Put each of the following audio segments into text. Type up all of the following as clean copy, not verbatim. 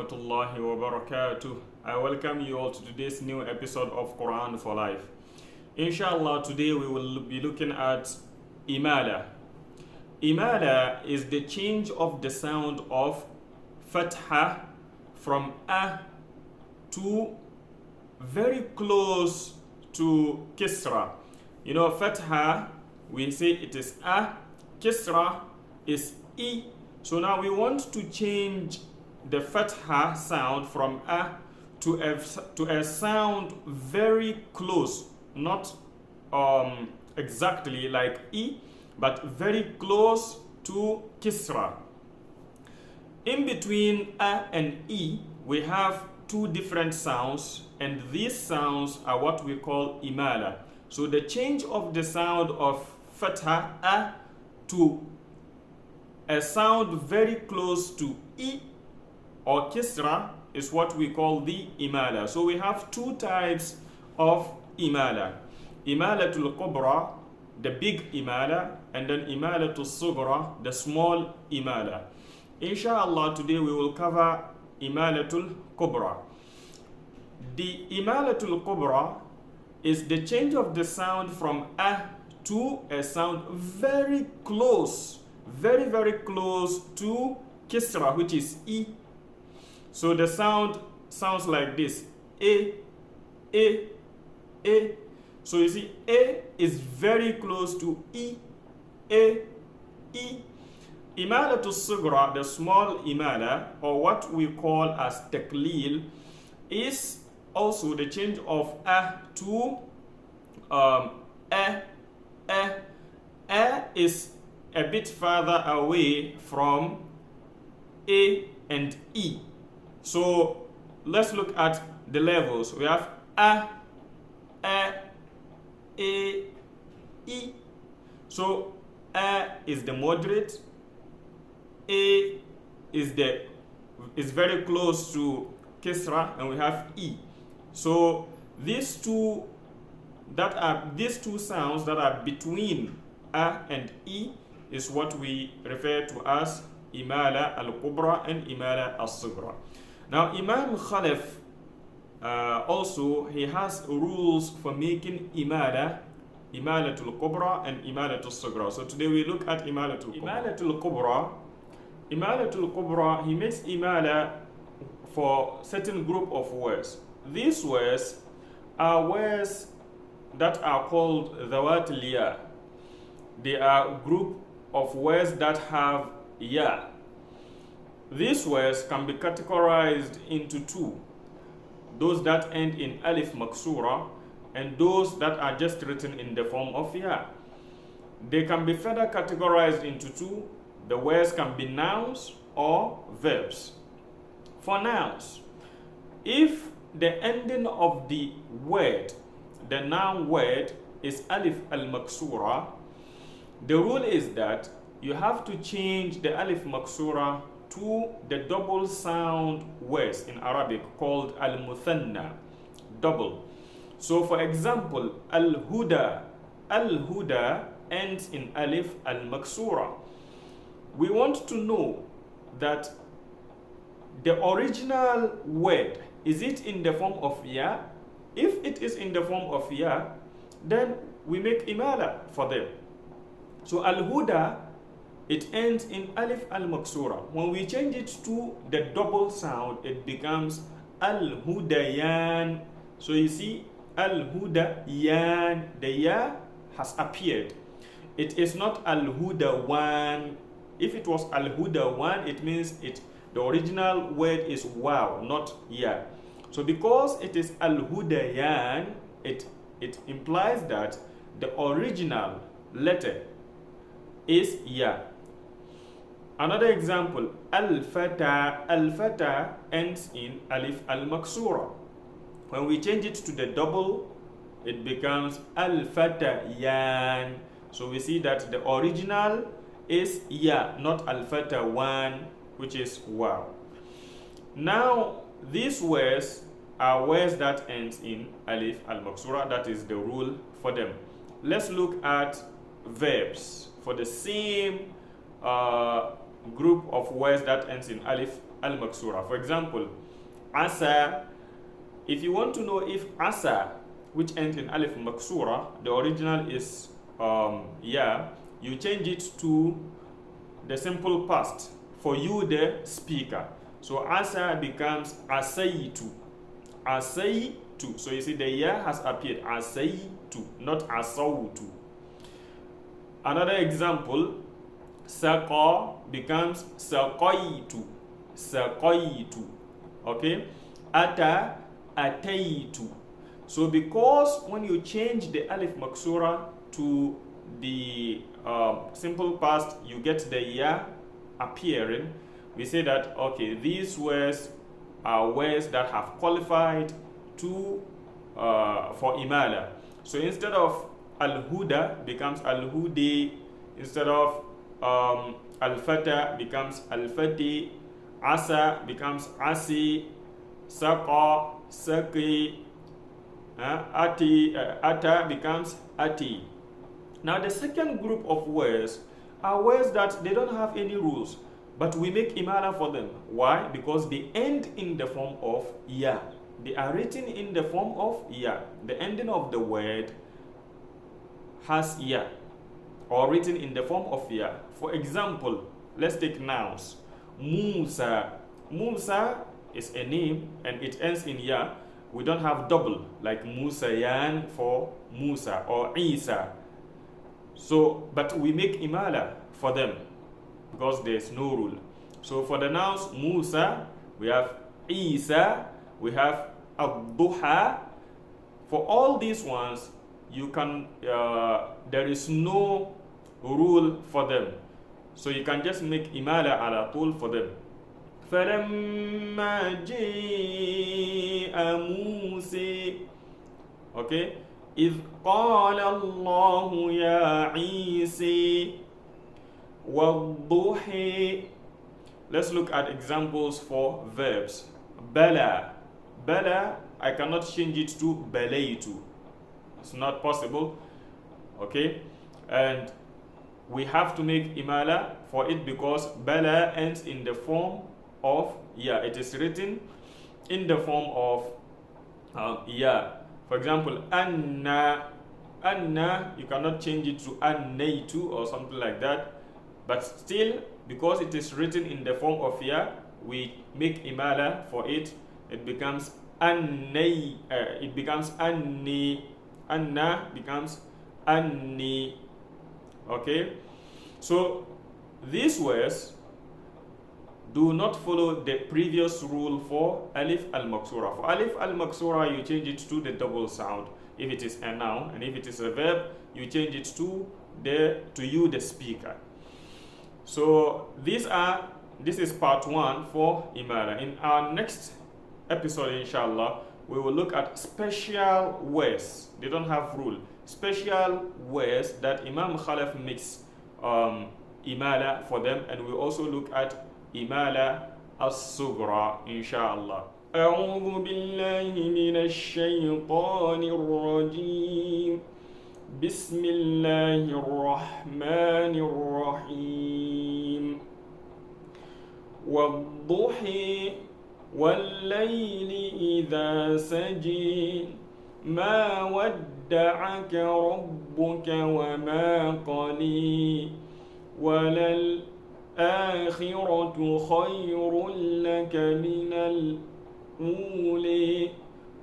rahmatullahi wa barakatuh. I welcome you all to today's new episode of Quran for Life. Inshallah, today we will be looking at imala. Imala is the change of the sound of fatha from a to very close to kisra. You know, fatha, we say it is a, kisra is e. So now we want to change the fatha sound from a to a sound very close, not exactly like e, but very close to kisra. In between a and e, we have two different sounds, and these sounds are what we call imala. So the change of the sound of fatha a to a sound very close to e or kisra is what we call the imala. So we have two types of imala. Imalatul kubra, the big imala, and then imalatul sugra, the small imala. Inshallah, today we will cover imalatul kubra. The imalatul kubra is the change of the sound from a to a sound very close, very close to kisra, which is e. So the sound sounds like this: a. So you see, a is very close to e, e. Imalatul sugra, the small imala, or what we call as taklil, is also the change of a to a. A is a bit further away from a and e. So let's look at the levels. We have a, e. So a is the moderate, a is very close to kisra, and we have e. So these two sounds that are between a and e is what we refer to as imala al-kubra and imala al-sugra. Now Imam KHALAF also, he has rules for making imalatul kubra and imalatul sugra. So today we look at imalatul kubra. Imalatul kubra, he makes imala for certain group of words. These words are words that are called dhawatil ya. They are a group of words that have ya. These words can be categorized into two: those that end in alif maksura and those that are just written in the form of ya. They can be further categorized into two: the words can be nouns or verbs. For nouns, if the ending of the word, the noun word, is alif al-maksura, the rule is that you have to change the alif maksura to the double sound words in Arabic called al-muthanna, double. So for example, al-huda ends in alif al-maksura. We want to know that the original word, is it in the form of ya? If it is in the form of ya, then we make imala for them. So al-huda, it ends in alif al-maksura. When we change it to the double sound, it becomes al-hudayan. So you see, al-hudayan, the ya has appeared. It is not al-hudawan. If it was al-hudawan, it means the original word is wow, not ya. So because it is al-hudayan, it implies that the original letter is ya. Another example, al-fata ends in alif al-maksura. When we change it to the double, it becomes al-fatayan. So we see that the original is ya, not al-fatawan, which is wow. Now these words are words that ends in alif al-maksura. That is the rule for them. Let's look at verbs for the same group of words that ends in alif al-maksura. For example, asa. If you want to know if asa, which ends in alif maksura, the original is ya, you change it to the simple past for you, the speaker. So asa becomes asaitu. Asaitu. So you see the ya has appeared. Asaitu, not asautu. Another example, saqa becomes saqaitu. Saqaitu. Okay? Ata, ataitu. So because when you change the alif maksura to the simple past, you get the ya appearing, we say that, okay, these words are words that have qualified to for imala. So instead of al-huda becomes al-hudi, instead of al-fata becomes al-fati, asa becomes asi, saqa, saqi, ata becomes ati. Now the second group of words are words that they don't have any rules, but we make imala for them. Why? Because they end in the form of ya. They are written in the form of ya. The ending of the word has ya, or written in the form of ya. For example, let's take nouns. Musa. Musa is a name and it ends in ya. We don't have double like Musayan for Musa or Isa. So, but we make imala for them because there's no rule. So for the nouns Musa, we have Isa, we have Ad-Duha. For all these ones, you can there is no rule for them. So you can just make imala ala tul for them. فَلَمَّا جِاءَ مُوسَى. Okay? إِذْ قَالَ اللَّهُ يَا عِيسَى وَالضُّحِى. Let's look at examples for verbs. Bala. Bala, I cannot change it to balaytu. It's not possible. Okay? And we have to make imala for it because bala ends in the form of ya. It is written in the form of ya. For example, anna. Anna, you cannot change it to annaitu or something like that. But still, because it is written in the form of ya, we make imala for it. It becomes annay. It becomes anni. Anna becomes anni. Okay? So, these words do not follow the previous rule for alif al-maksura. For alif al-maksura, you change it to the double sound if it is a noun, and if it is a verb, you change it to you, the speaker. So this is part 1 for imala. In our next episode, inshallah, we will look at special words. They don't have rule. Special words that Imam Khalaf makes imala for them, and we also look at imala as-sughra, inshallah. أعوذ بالله من الشيطان الرجيم. بسم الله الرحمن الرحيم. والضحى والليل إذا سجى ما ودعك ربك وما قلى وللآخرة خير لك من الأولى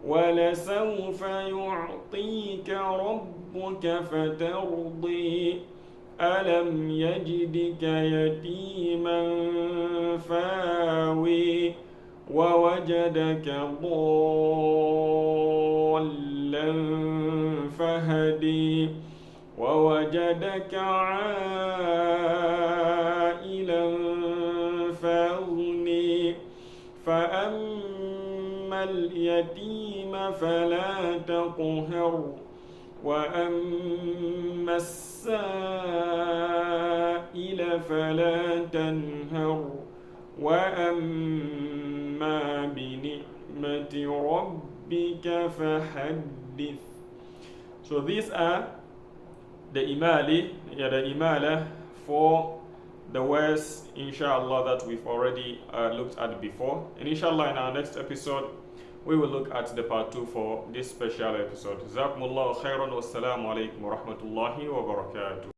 ولسوف يعطيك ربك فترضي ألم يجدك يتيما فاوي ووجدك ضالا فهدي ووجدك عائلا فأغني فأما اليتيم فلا تقهر وأما السائل فلا تنهر وأما بنعمة ربك فحدث. So these are the imala for the words, inshallah, that we've already looked at before. And inshallah, in our next episode, we will look at the part 2 for this special episode. Jazakumullahu khairan, wassalamu alaikum wa rahmatullahi wa barakatuh.